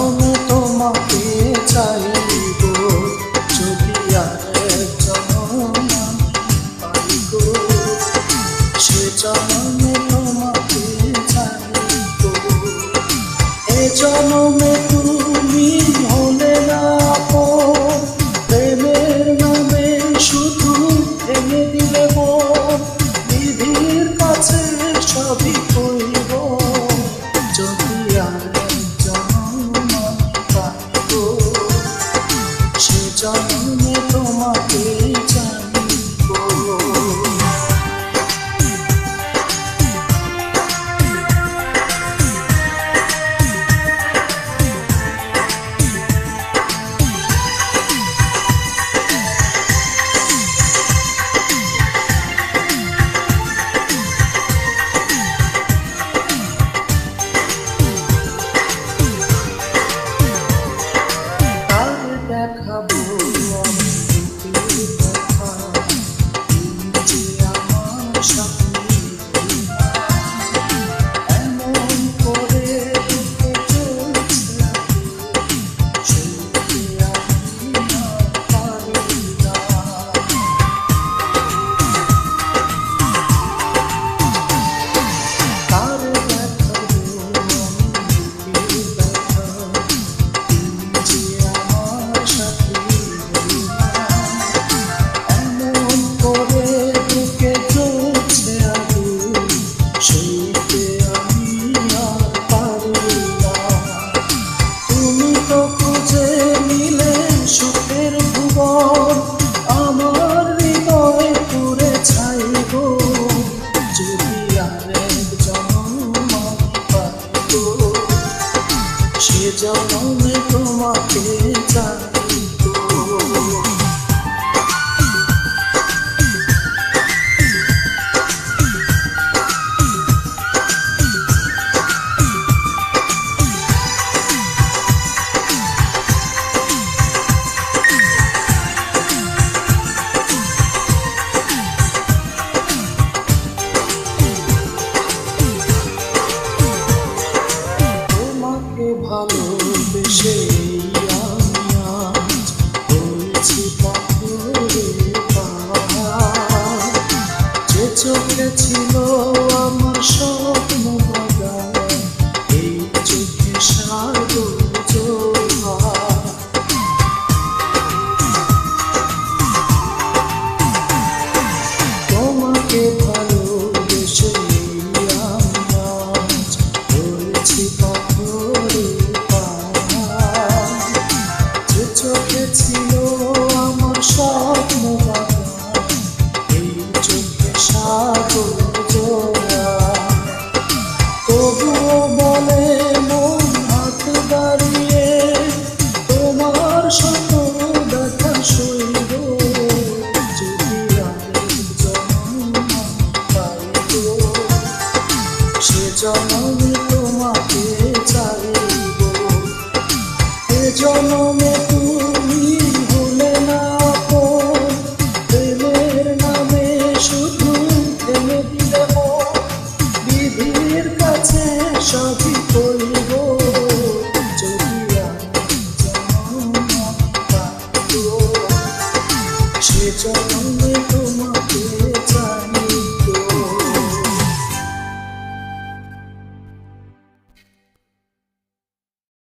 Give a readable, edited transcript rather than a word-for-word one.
জনমে তোমাকে চাইব, যদি আরেক জনম পাই গো, সে জনমে তোমাকে চাইব। এ জনমে তুমি হলে না আপন, প্রেমের নামে শুধু ভেঙে দিলে মন। বিধির কাছে সবই কইব, যদি আরেক জনম পাই গো, সে জনমে তোমাকে চাইব। দেখাবো আমি প্রীতির কথা, তুমি যে আমার সাথী। এমন করে বুকে চলছে সইতে আমি আর পারি না। তার দেখাবো আমি প্রীতির কথা, তুমি যে আমার সাথী। এমন করে বুকে চলছে আগুন, সইতে আমি আর পারি না। তুমি তো খুঁজে নিলে সুখের ভুবন, আমার হৃদয় পুড়ে ছাই গো, যদি আরেক জনম পাই গো, সে জনমে তোমাকে চাইব। তোমাকে ভালোবেসে আমি আজ হয়েছি পাথরে পাহাড়। যে চোখে ছিল আমার স্বপ্ন বাগান, এই চোখে সাগর জোয়ার। তোমাকে ভালোবেসে আমি আজ হয়েছি পাথরে পাহাড়। যে চোখে ছিল আমার স্বপ্ন বাগান, এই চোখে সাগর জোয়ার। তবুও বলে মন হাত বাড়িয়ে, তোমার শত ব্যথা সইব, যদি আরেক জনম পাই গো, সে জনমে তোমাকে চাইব। এ জনমে